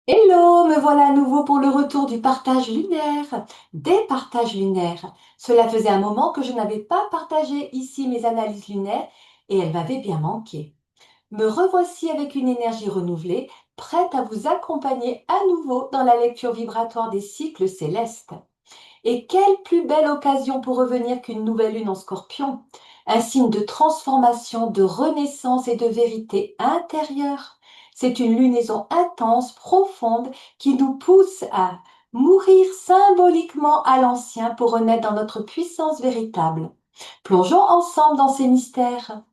Hello, me voilà à nouveau pour le retour du partage lunaire, des partages lunaires. Cela faisait un moment que je n'avais pas partagé ici mes analyses lunaires et elles m'avaient bien manqué. Me revoici avec une énergie renouvelée, prête à vous accompagner à nouveau dans la lecture vibratoire des cycles célestes. Et quelle plus belle occasion pour revenir qu'une nouvelle lune en Scorpion, un signe de transformation, de renaissance et de vérité intérieure. C'est une lunaison intense, profonde, qui nous pousse à mourir symboliquement à l'ancien pour renaître dans notre puissance véritable. Plongeons ensemble dans ces mystères.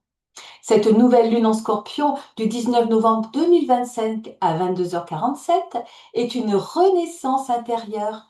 Cette nouvelle lune en Scorpion du 19 novembre 2025 à 22h47 est une renaissance intérieure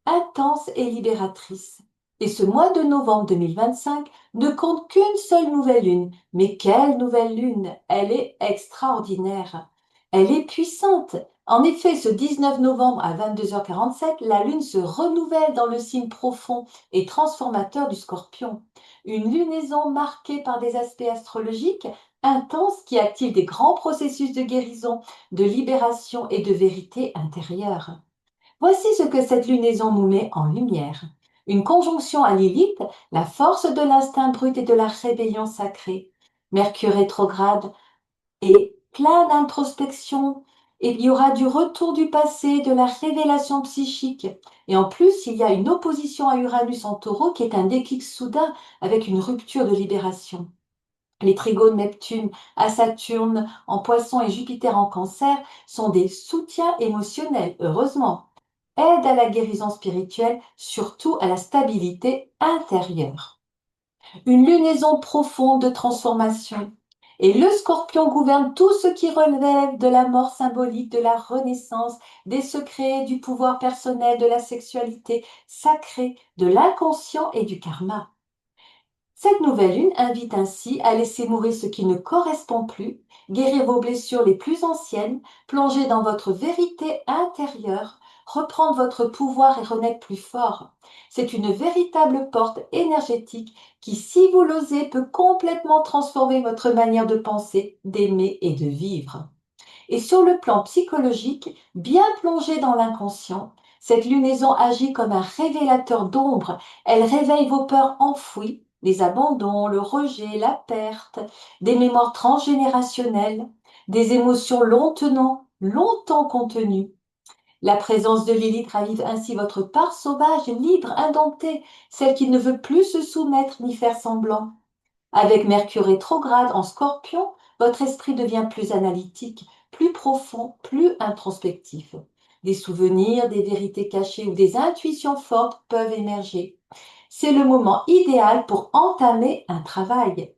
intense et libératrice. Et ce mois de novembre 2025 ne compte qu'une seule nouvelle lune. Mais quelle nouvelle lune! Elle est extraordinaire. Elle est puissante. En effet, ce 19 novembre à 22h47, la lune se renouvelle dans le signe profond et transformateur du Scorpion. Une lunaison marquée par des aspects astrologiques intenses qui activent des grands processus de guérison, de libération et de vérité intérieure. Voici ce que cette lunaison nous met en lumière. Une conjonction à Lilith, la force de l'instinct brut et de la rébellion sacrée. Mercure rétrograde et plein d'introspection. Et il y aura du retour du passé, de la révélation psychique. Et en plus, il y a une opposition à Uranus en taureau qui est un déclic soudain avec une rupture de libération. Les trigones Neptune à Saturne en Poisson et Jupiter en Cancer sont des soutiens émotionnels, heureusement. Aident à la guérison spirituelle, surtout à la stabilité intérieure. Une lunaison profonde de transformation. Et le Scorpion gouverne tout ce qui relève de la mort symbolique, de la renaissance, des secrets, du pouvoir personnel, de la sexualité sacrée, de l'inconscient et du karma. Cette nouvelle lune invite ainsi à laisser mourir ce qui ne correspond plus, guérir vos blessures les plus anciennes, plonger dans votre vérité intérieure, reprendre votre pouvoir et renaître plus fort. C'est une véritable porte énergétique qui, si vous l'osez, peut complètement transformer votre manière de penser, d'aimer et de vivre. Et sur le plan psychologique, bien plongée dans l'inconscient, cette lunaison agit comme un révélateur d'ombre. Elle réveille vos peurs enfouies, les abandons, le rejet, la perte, des mémoires transgénérationnelles, des émotions longtemps contenues. La présence de Lilith ravive ainsi votre part sauvage, libre, indomptée, celle qui ne veut plus se soumettre ni faire semblant. Avec Mercure rétrograde en Scorpion, votre esprit devient plus analytique, plus profond, plus introspectif. Des souvenirs, des vérités cachées ou des intuitions fortes peuvent émerger. C'est le moment idéal pour entamer un travail.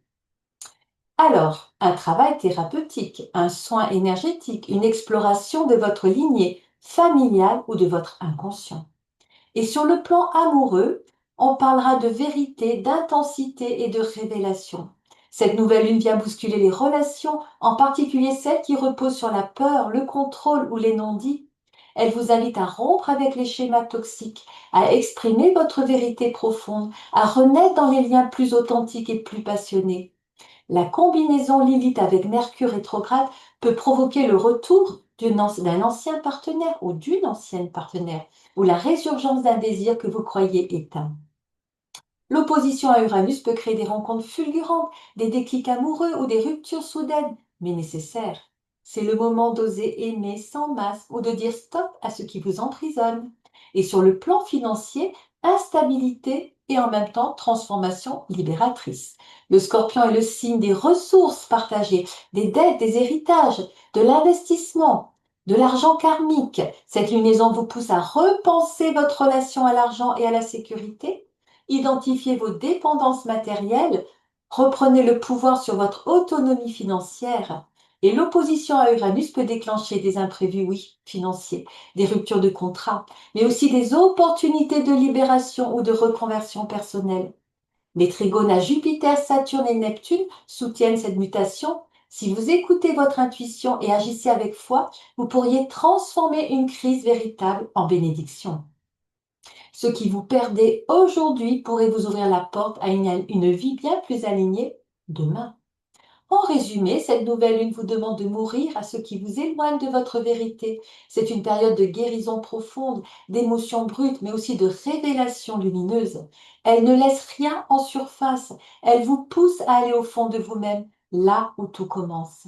Alors, un travail thérapeutique, un soin énergétique, une exploration de votre lignée familiale ou de votre inconscient. Et sur le plan amoureux, on parlera de vérité, d'intensité et de révélation. Cette nouvelle lune vient bousculer les relations, en particulier celles qui reposent sur la peur, le contrôle ou les non-dits. Elle vous invite à rompre avec les schémas toxiques, à exprimer votre vérité profonde, à renaître dans les liens plus authentiques et plus passionnés. La combinaison Lilith avec Mercure rétrograde peut provoquer le retour d'un ancien partenaire ou d'une ancienne partenaire, ou la résurgence d'un désir que vous croyez éteint. L'opposition à Uranus peut créer des rencontres fulgurantes, des déclics amoureux ou des ruptures soudaines, mais nécessaires. C'est le moment d'oser aimer sans masque ou de dire stop à ce qui vous emprisonne. Et sur le plan financier, instabilité et en même temps transformation libératrice. Le Scorpion est le signe des ressources partagées, des dettes, des héritages, de l'investissement, de l'argent karmique. Cette lunaison vous pousse à repenser votre relation à l'argent et à la sécurité. Identifiez vos dépendances matérielles, reprenez le pouvoir sur votre autonomie financière. Et l'opposition à Uranus peut déclencher des imprévus, oui, financiers, des ruptures de contrat, mais aussi des opportunités de libération ou de reconversion personnelle. Les trigones à Jupiter, Saturne et Neptune soutiennent cette mutation. Si vous écoutez votre intuition et agissez avec foi, vous pourriez transformer une crise véritable en bénédiction. Ce qui vous perdez aujourd'hui pourrait vous ouvrir la porte à une vie bien plus alignée demain. En résumé, cette nouvelle lune vous demande de mourir à ce qui vous éloigne de votre vérité. C'est une période de guérison profonde, d'émotions brutes, mais aussi de révélation lumineuse. Elle ne laisse rien en surface. Elle vous pousse à aller au fond de vous-même, là où tout commence.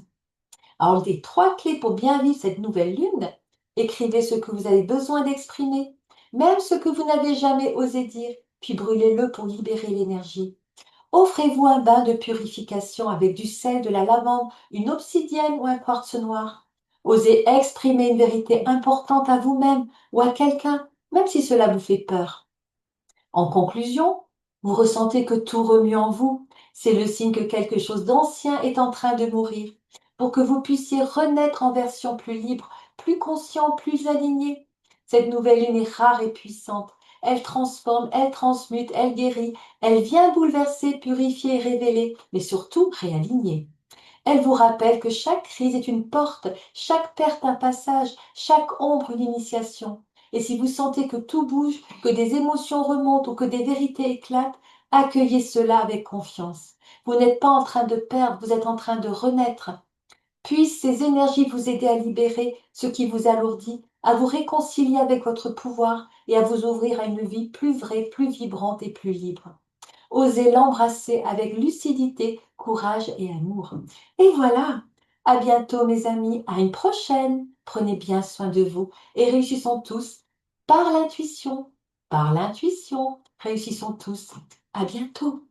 Alors, les trois clés pour bien vivre cette nouvelle lune: écrivez ce que vous avez besoin d'exprimer, même ce que vous n'avez jamais osé dire, puis brûlez-le pour libérer l'énergie. Offrez-vous un bain de purification avec du sel, de la lavande, une obsidienne ou un quartz noir. Osez exprimer une vérité importante à vous-même ou à quelqu'un, même si cela vous fait peur. En conclusion, vous ressentez que tout remue en vous. C'est le signe que quelque chose d'ancien est en train de mourir, pour que vous puissiez renaître en version plus libre, plus conscient, plus aligné. Cette nouvelle lune est rare et puissante. Elle transforme, elle transmute, elle guérit, elle vient bouleverser, purifier et révéler, mais surtout réaligner. Elle vous rappelle que chaque crise est une porte, chaque perte un passage, chaque ombre une initiation. Et si vous sentez que tout bouge, que des émotions remontent ou que des vérités éclatent, accueillez cela avec confiance. Vous n'êtes pas en train de perdre, vous êtes en train de renaître. Puissent ces énergies vous aider à libérer ce qui vous alourdit, à vous réconcilier avec votre pouvoir et à vous ouvrir à une vie plus vraie, plus vibrante et plus libre. Osez l'embrasser avec lucidité, courage et amour. Et voilà, à bientôt mes amis, à une prochaine. Prenez bien soin de vous et réussissons tous par l'intuition. Par l'intuition, réussissons tous. À bientôt.